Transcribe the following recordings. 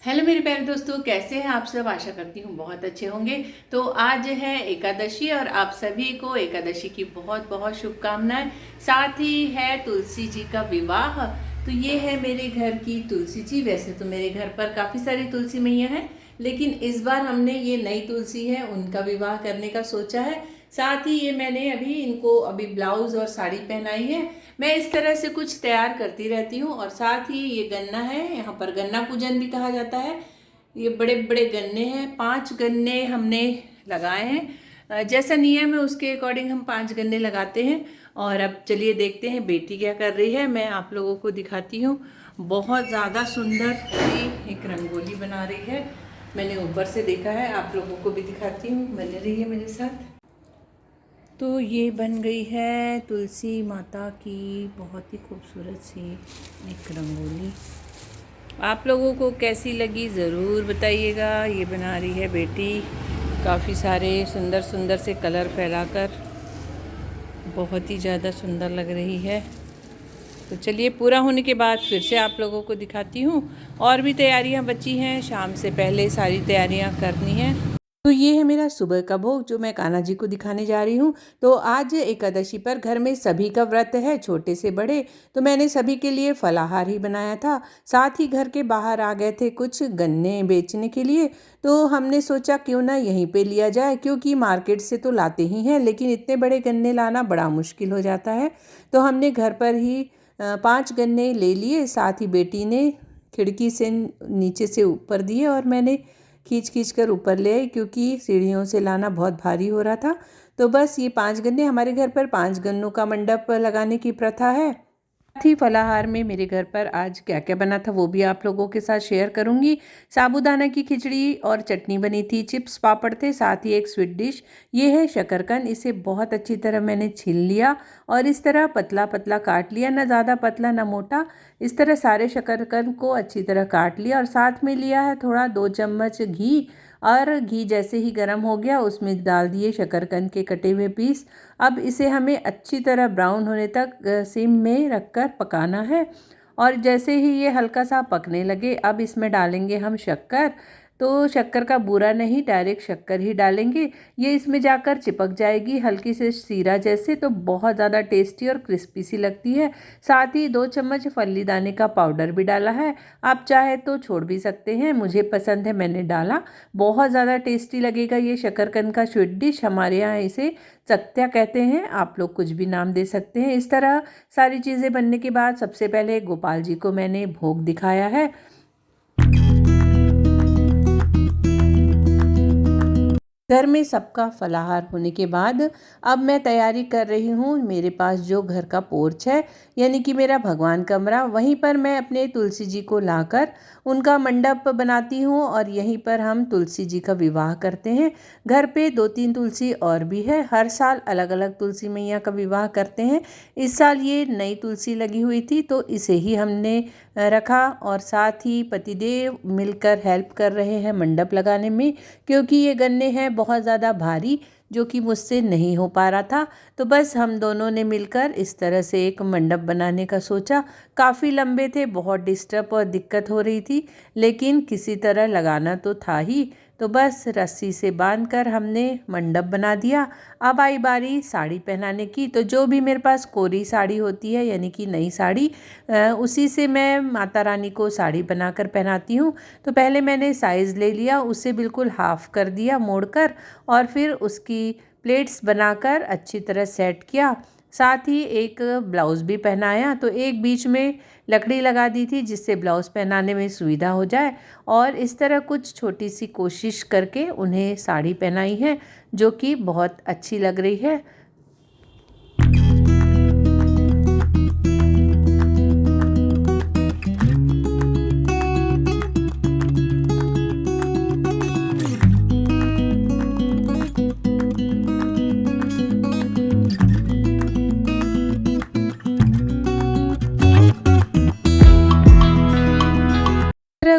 Hello मेरे प्यारे दोस्तों, कैसे हैं आप सब। आशा करती हूँ बहुत अच्छे होंगे। तो आज है एकादशी और आप सभी को एकादशी की बहुत बहुत शुभकामनाएं। साथ ही है तुलसी जी का विवाह। तो ये है मेरे घर की तुलसी जी। वैसे तो मेरे घर पर काफ़ी सारी तुलसी मैया हैं, लेकिन इस बार हमने ये नई तुलसी है उनका विवाह करने का सोचा है। साथ ही ये मैंने इनको ब्लाउज़ और साड़ी पहनाई है। मैं इस तरह से कुछ तैयार करती रहती हूँ। और साथ ही ये गन्ना है, यहाँ पर गन्ना पूजन भी कहा जाता है। ये बड़े बड़े गन्ने हैं, 5 गन्ने हमने लगाए हैं। जैसा नियम है उसके अकॉर्डिंग हम 5 गन्ने लगाते हैं। और अब चलिए देखते हैं बेटी क्या कर रही है। मैं आप लोगों को दिखाती हूँ। बहुत ज़्यादा सुंदर सी एक रंगोली बना रही है। मैंने ऊपर से देखा है, आप लोगों को भी दिखाती हूँ, बन रही है मेरे साथ। तो ये बन गई है तुलसी माता की बहुत ही खूबसूरत सी एक रंगोली। आप लोगों को कैसी लगी ज़रूर बताइएगा। ये बना रही है बेटी, काफ़ी सारे सुंदर सुंदर से कलर फैलाकर, बहुत ही ज़्यादा सुंदर लग रही है। तो चलिए पूरा होने के बाद फिर से आप लोगों को दिखाती हूँ। और भी तैयारियाँ बची हैं, शाम से पहले सारी तैयारियाँ करनी हैं। तो ये है मेरा सुबह का भोग जो मैं कान्हा जी को दिखाने जा रही हूँ। तो आज एकादशी पर घर में सभी का व्रत है, छोटे से बड़े। तो मैंने सभी के लिए फलाहार ही बनाया था। साथ ही घर के बाहर आ गए थे कुछ गन्ने बेचने के लिए। तो हमने सोचा क्यों ना यहीं पे लिया जाए, क्योंकि मार्केट से तो लाते ही हैं, लेकिन इतने बड़े गन्ने लाना बड़ा मुश्किल हो जाता है। तो हमने घर पर ही 5 गन्ने ले लिए। साथ ही बेटी ने खिड़की से नीचे से ऊपर दिए और मैंने खींच खींच कर ऊपर ले आई, क्योंकि सीढ़ियों से लाना बहुत भारी हो रहा था। तो बस ये 5 गन्ने, हमारे घर पर 5 गन्नों का मंडप लगाने की प्रथा है। साथ ही फलाहार में मेरे घर पर आज क्या क्या बना था वो भी आप लोगों के साथ शेयर करूंगी। साबूदाना की खिचड़ी और चटनी बनी थी, चिप्स पापड़ थे, साथ ही एक स्वीट डिश। ये है शकरकंद। इसे बहुत अच्छी तरह मैंने छील लिया और इस तरह पतला पतला काट लिया, ना ज़्यादा पतला ना मोटा। इस तरह सारे शकरकंद को अच्छी तरह काट लिया और साथ में लिया है थोड़ा 2 चम्मच घी। और घी जैसे ही गर्म हो गया उसमें डाल दिए शकरकंद के कटे हुए पीस। अब इसे हमें अच्छी तरह ब्राउन होने तक सिम में रखकर पकाना है। और जैसे ही ये हल्का सा पकने लगे अब इसमें डालेंगे हम शक्कर। तो शक्कर का बूरा नहीं, डायरेक्ट शक्कर ही डालेंगे। ये इसमें जाकर चिपक जाएगी हल्की से सीरा जैसे, तो बहुत ज़्यादा टेस्टी और क्रिस्पी सी लगती है। साथ ही 2 चम्मच फल्ली दाने का पाउडर भी डाला है। आप चाहे तो छोड़ भी सकते हैं, मुझे पसंद है मैंने डाला। बहुत ज़्यादा टेस्टी लगेगा ये शकरकंद का स्वीट डिश। हमारे यहाँ इसे सत्या कहते हैं, आप लोग कुछ भी नाम दे सकते हैं। इस तरह सारी चीज़ें बनने के बाद सबसे पहले गोपाल जी को मैंने भोग दिखाया है। घर में सबका फलाहार होने के बाद अब मैं तैयारी कर रही हूँ। मेरे पास जो घर का पोर्च है, यानी कि मेरा भगवान कमरा, वहीं पर मैं अपने तुलसी जी को लाकर उनका मंडप बनाती हूँ और यहीं पर हम तुलसी जी का विवाह करते हैं। घर पे 2-3 तुलसी और भी है, हर साल अलग अलग तुलसी मैया का विवाह करते हैं। इस साल ये नई तुलसी लगी हुई थी तो इसे ही हमने रखा। और साथ ही पतिदेव मिलकर हेल्प कर रहे हैं मंडप लगाने में, क्योंकि ये गन्ने हैं बहुत ज़्यादा भारी, जो कि मुझसे नहीं हो पा रहा था। तो बस हम दोनों ने मिलकर इस तरह से एक मंडप बनाने का सोचा। काफ़ी लंबे थे, बहुत डिस्टर्ब और दिक्कत हो रही थी, लेकिन किसी तरह लगाना तो था ही। तो बस रस्सी से बांधकर हमने मंडप बना दिया। अब आई बारी साड़ी पहनाने की। तो जो भी मेरे पास कोरी साड़ी होती है, यानी कि नई साड़ी, उसी से मैं माता रानी को साड़ी बनाकर पहनाती हूँ। तो पहले मैंने साइज़ ले लिया, उसे बिल्कुल हाफ़ कर दिया मोड़कर, और फिर उसकी प्लेट्स बनाकर अच्छी तरह सेट किया। साथ ही एक ब्लाउज़ भी पहनाया। तो एक बीच में लकड़ी लगा दी थी जिससे ब्लाउज़ पहनाने में सुविधा हो जाए। और इस तरह कुछ छोटी सी कोशिश करके उन्हें साड़ी पहनाई है, जो कि बहुत अच्छी लग रही है।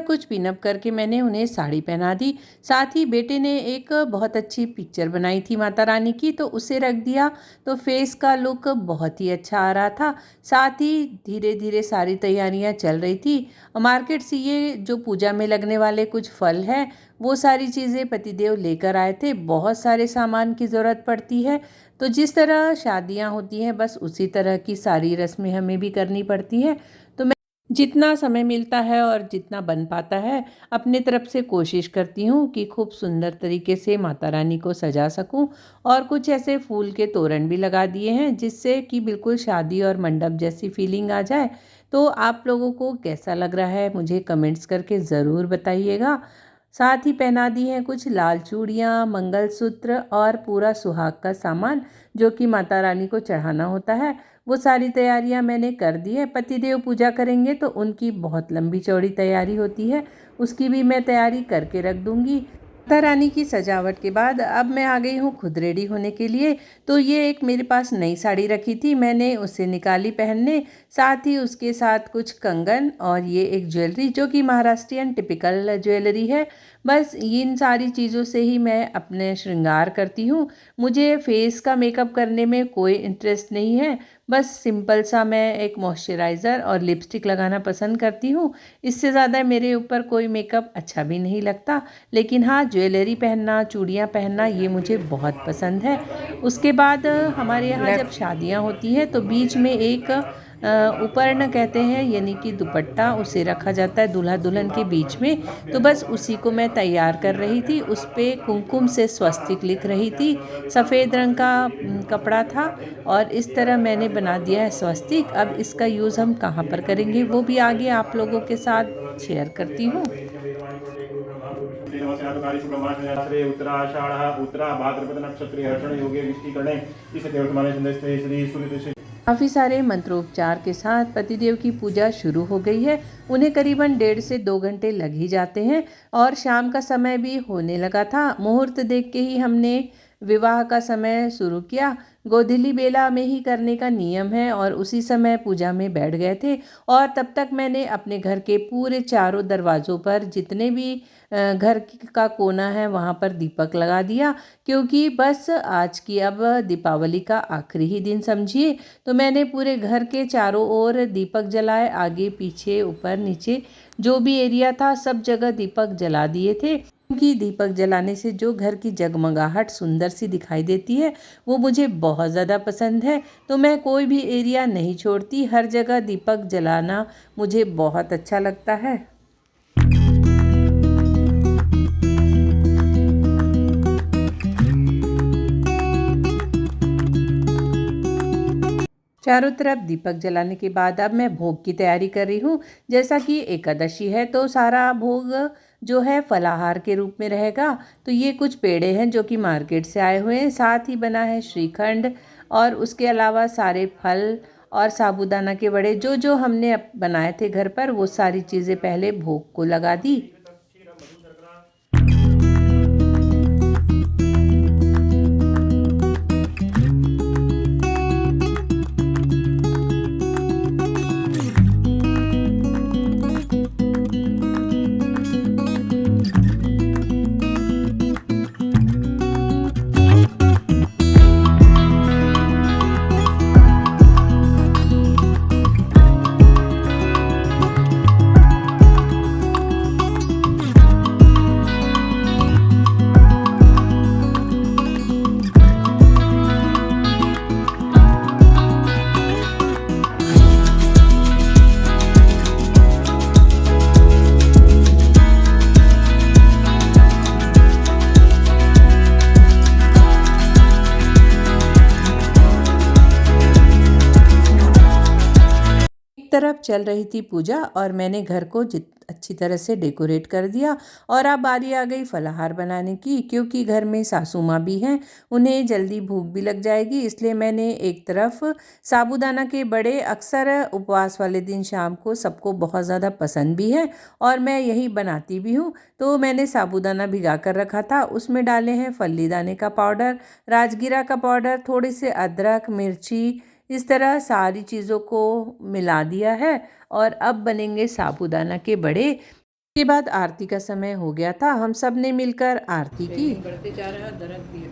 कुछ पिनअप करके मैंने उन्हें साड़ी पहना दी। साथ ही बेटे ने एक बहुत अच्छी पिक्चर बनाई थी माता रानी की, तो उसे रख दिया। तो फेस का लुक बहुत ही अच्छा आ रहा था। साथ ही धीरे धीरे सारी तैयारियां चल रही थी। मार्केट से ये जो पूजा में लगने वाले कुछ फल हैं, वो सारी चीज़ें पतिदेव लेकर आए थे। बहुत सारे सामान की ज़रूरत पड़ती है, तो जिस तरह शादियां होती हैं बस उसी तरह की सारी रस्में हमें भी करनी पड़ती हैं। तो मैं जितना समय मिलता है और जितना बन पाता है, अपने तरफ से कोशिश करती हूँ कि खूब सुंदर तरीके से माता रानी को सजा सकूँ। और कुछ ऐसे फूल के तोरण भी लगा दिए हैं जिससे कि बिल्कुल शादी और मंडप जैसी फीलिंग आ जाए। तो आप लोगों को कैसा लग रहा है मुझे कमेंट्स करके ज़रूर बताइएगा। साथ ही पहना दी हैं कुछ लाल चूड़ियाँ, मंगलसूत्र और पूरा सुहाग का सामान जो कि माता रानी को चढ़ाना होता है। वो सारी तैयारियां मैंने कर दी है। पतिदेव पूजा करेंगे तो उनकी बहुत लंबी चौड़ी तैयारी होती है, उसकी भी मैं तैयारी करके रख दूंगी। माता रानी की सजावट के बाद अब मैं आ गई हूँ खुद रेडी होने के लिए। तो ये एक मेरे पास नई साड़ी रखी थी, मैंने उसे निकाली पहनने। साथ ही उसके साथ कुछ कंगन और ये एक ज्वेलरी जो कि महाराष्ट्रियन टिपिकल ज्वेलरी है। बस इन सारी चीज़ों से ही मैं अपने श्रृंगार करती हूँ। मुझे फेस का मेकअप करने में कोई इंटरेस्ट नहीं है। बस सिंपल सा मैं एक मॉइस्चराइज़र और लिपस्टिक लगाना पसंद करती हूँ। इससे ज़्यादा मेरे ऊपर कोई मेकअप अच्छा भी नहीं लगता। लेकिन हाँ, ज्वेलरी पहनना, चूड़ियाँ पहनना ये मुझे बहुत पसंद है। उसके बाद हमारे यहाँ जब शादियाँ होती हैं तो बीच में एक उपर्ण कहते हैं, यानी कि दुपट्टा, उसे रखा जाता है दूल्हा दुल्हन के बीच में। तो बस उसी को मैं तैयार कर रही थी। उस पे कुमकुम से स्वस्तिक लिख रही थी। सफ़ेद रंग का कपड़ा था और इस तरह मैंने बना दिया है स्वस्तिक। अब इसका यूज़ हम कहाँ पर करेंगे वो भी आगे आप लोगों के साथ शेयर करती हूँ। उत्तराषाढ़ उत्तरा भाद्रपद नक्षत्रे हर्षण योगे विष्टिकरणे इस देवतमाने संदेश श्री सूर्य काफ़ी सारे मंत्रोपचार के साथ पतिदेव की पूजा शुरू हो गई है। उन्हें करीबन 1.5 से 2 घंटे लग ही जाते हैं और शाम का समय भी होने लगा था। मुहूर्त देख के ही हमने विवाह का समय शुरू किया। गोधूली बेला में ही करने का नियम है और उसी समय पूजा में बैठ गए थे। और तब तक मैंने अपने घर के पूरे चारों दरवाज़ों पर जितने भी घर का कोना है वहाँ पर दीपक लगा दिया, क्योंकि बस आज की अब दीपावली का आखिरी ही दिन समझिए। तो मैंने पूरे घर के चारों ओर दीपक जलाए, आगे पीछे ऊपर नीचे जो भी एरिया था सब जगह दीपक जला दिए थे। क्योंकि दीपक जलाने से जो घर की जगमगाहट सुंदर सी दिखाई देती है वो मुझे बहुत ज़्यादा पसंद है। तो मैं कोई भी एरिया नहीं छोड़ती, हर जगह दीपक जलाना मुझे बहुत अच्छा लगता है। चारों तरफ दीपक जलाने के बाद अब मैं भोग की तैयारी कर रही हूँ। जैसा कि एकादशी है तो सारा भोग जो है फलाहार के रूप में रहेगा। तो ये कुछ पेड़े हैं जो कि मार्केट से आए हुए हैं, साथ ही बना है श्रीखंड और उसके अलावा सारे फल और साबूदाना के बड़े जो जो हमने बनाए थे घर पर, वो सारी चीज़ें पहले भोग को लगा दी। तरफ चल रही थी पूजा और मैंने घर को अच्छी तरह से डेकोरेट कर दिया। और अब बारी आ गई फलाहार बनाने की, क्योंकि घर में सासू माँ भी हैं, उन्हें जल्दी भूख भी लग जाएगी। इसलिए मैंने एक तरफ साबूदाना के बड़े, अक्सर उपवास वाले दिन शाम को सबको बहुत ज़्यादा पसंद भी है और मैं यही बनाती भी हूँ। तो मैंने साबूदाना भिगा कर रखा था, उसमें डाले हैं फल्ली दाने का पाउडर, राजगीरा का पाउडर, थोड़ी सी अदरक, मिर्ची, इस तरह सारी चीज़ों को मिला दिया है। और अब बनेंगे साबूदाना के बड़े। के बाद आरती का समय हो गया था। हम सब ने मिलकर आरती की। बढ़ते जा रहा है, दर्द भी है।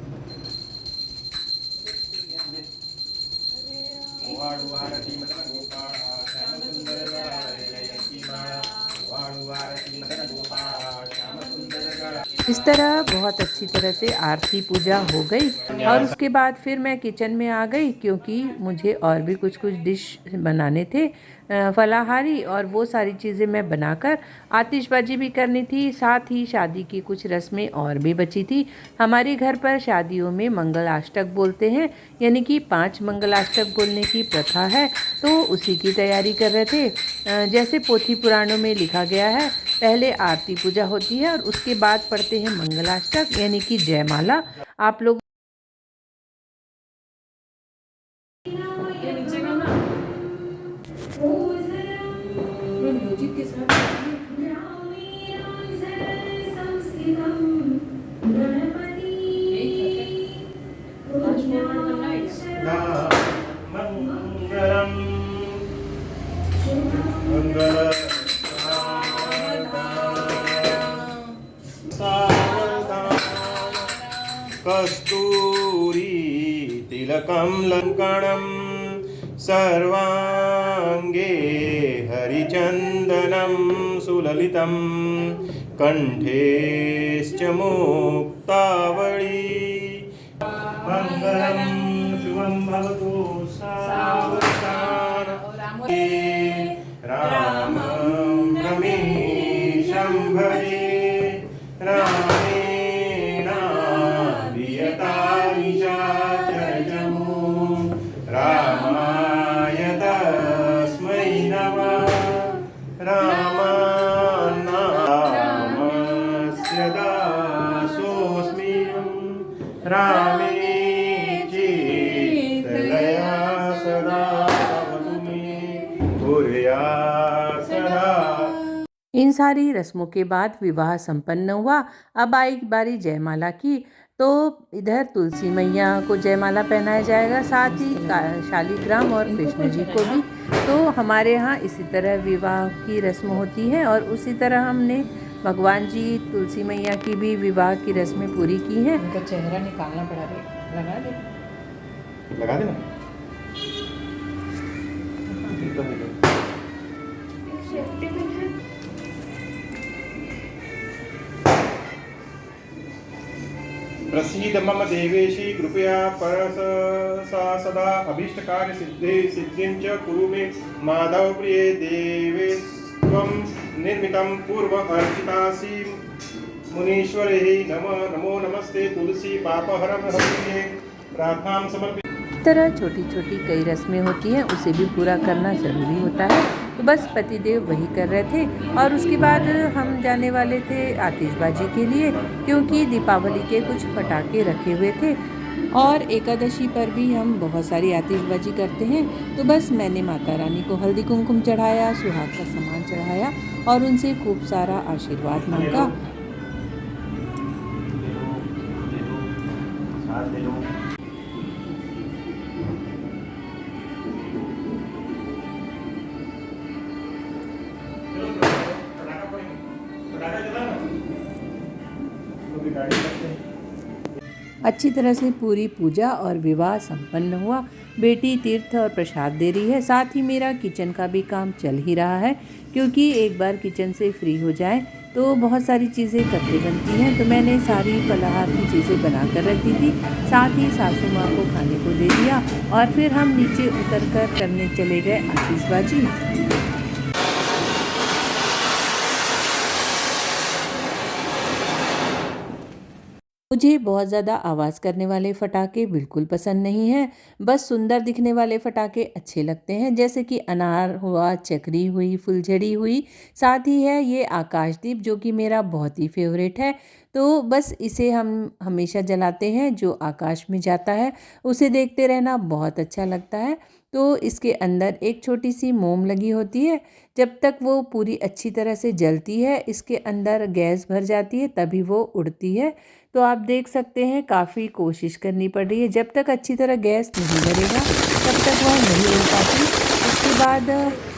इस तरह बहुत अच्छी तरह से आरती पूजा हो गई और उसके बाद फिर मैं किचन में आ गई क्योंकि मुझे और भी कुछ डिश बनाने थे फलाहारी, और वो सारी चीज़ें मैं बनाकर आतिशबाजी भी करनी थी। साथ ही शादी की कुछ रस्में और भी बची थी। हमारे घर पर शादियों में मंगलाष्टक बोलते हैं, यानी कि 5 मंगलाष्टक बोलने की प्रथा है, तो उसी की तैयारी कर रहे थे। जैसे पोथी पुराणों में लिखा गया है, पहले आरती पूजा होती है और उसके बाद पढ़ते हैं मंगलाष्टक यानी कि जयमाला। आप लोग म्यूजिक के साथ मंगलम मंगल कस्तूरी तिलकं लङ्कणं सर्वाङ्गे हरिचन्दनं सुललितं कण्ठेश्च मुक्तावळी मङ्गलं शुभं भवतु सावधानम् रामं रमेशं भजे रामेण वियतानि चाचरजमो रामाय तस्मै नमः रामस्य दासोऽस्मि रामे चित्तलया सदा भवतु मे कुर्यात् सदा। इन सारी रस्मों के बाद विवाह संपन्न हुआ। अब आई बारी जयमाला की, तो इधर तुलसी मैया को जयमाला पहनाया जाएगा, साथ ही शालिग्राम और कृष्ण जी को भी। तो हमारे यहाँ इसी तरह विवाह की रस्म होती है और उसी तरह हमने भगवान जी तुलसी मैया की भी विवाह की रस्में पूरी की हैं। उनका चेहरा निकालना पड़ा रे, लगा दे। लगा देना। प्रसीद मम देवेशी कृपया परसा सदा अभीष्ट कार्य सिद्धिं च कुरु मे माधव प्रिय देवे त्वं निर्मितं पूर्व अर्चितासि मुनीश्वरे नमो नमस्ते तुलसी पापहरं हरिणे प्रार्थनां समर्पि। इस तरह छोटी छोटी कई रस्में होती हैं, उसे भी पूरा करना ज़रूरी होता है। तो बस पतिदेव वही कर रहे थे और उसके बाद हम जाने वाले थे आतिशबाजी के लिए, क्योंकि दीपावली के कुछ पटाखे रखे हुए थे और एकादशी पर भी हम बहुत सारी आतिशबाजी करते हैं। तो बस मैंने माता रानी को हल्दी कुमकुम चढ़ाया, सुहाग का सामान चढ़ाया और उनसे खूब सारा आशीर्वाद मांगा। अच्छी तरह से पूरी पूजा और विवाह संपन्न हुआ। बेटी तीर्थ और प्रसाद दे रही है, साथ ही मेरा किचन का भी काम चल ही रहा है, क्योंकि एक बार किचन से फ्री हो जाए तो बहुत सारी चीज़ें करते बनती हैं। तो मैंने सारी फलाहार की चीज़ें बना कर रखी थी, साथ ही सासू माँ को खाने को दे दिया और फिर हम नीचे उतर कर करने चले गए आतिशबाजी। मुझे बहुत ज़्यादा आवाज़ करने वाले फटाके बिल्कुल पसंद नहीं हैं। बस सुंदर दिखने वाले फटाके अच्छे लगते हैं, जैसे कि अनार हुआ, चकरी हुई, फुलझड़ी हुई, साथ ही है ये आकाशदीप जो कि मेरा बहुत ही फेवरेट है। तो बस इसे हम हमेशा जलाते हैं, जो आकाश में जाता है उसे देखते रहना बहुत अच्छा लगता है। तो इसके अंदर एक छोटी सी मोम लगी होती है, जब तक वो पूरी अच्छी तरह से जलती है, इसके अंदर गैस भर जाती है, तभी वो उड़ती है। तो आप देख सकते हैं काफ़ी कोशिश करनी पड़ रही है, जब तक अच्छी तरह गैस नहीं भरेगा तब तक वह नहीं उड़ पाती। उसके बाद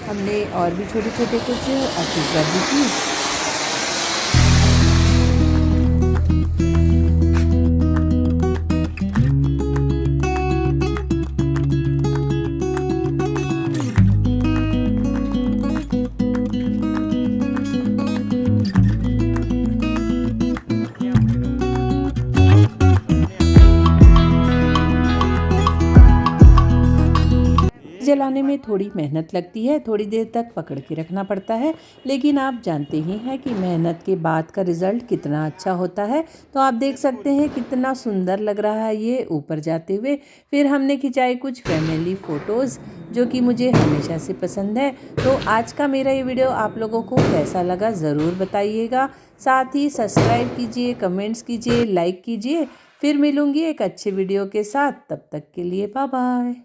हमने और भी छोटे छोटे कुछ आतिशबाजी की। जलाने में थोड़ी मेहनत लगती है, थोड़ी देर तक पकड़ के रखना पड़ता है, लेकिन आप जानते ही हैं कि मेहनत के बाद का रिज़ल्ट कितना अच्छा होता है। तो आप देख सकते हैं कितना सुंदर लग रहा है ये ऊपर जाते हुए। फिर हमने खिंचाए कुछ फैमिली फ़ोटोज़ जो कि मुझे हमेशा से पसंद है। तो आज का मेरा ये वीडियो आप लोगों को कैसा लगा ज़रूर बताइएगा। साथ ही सब्सक्राइब कीजिए, कमेंट्स कीजिए, लाइक कीजिए। फिर मिलूँगी एक अच्छे वीडियो के साथ, तब तक के लिए बाय बाय।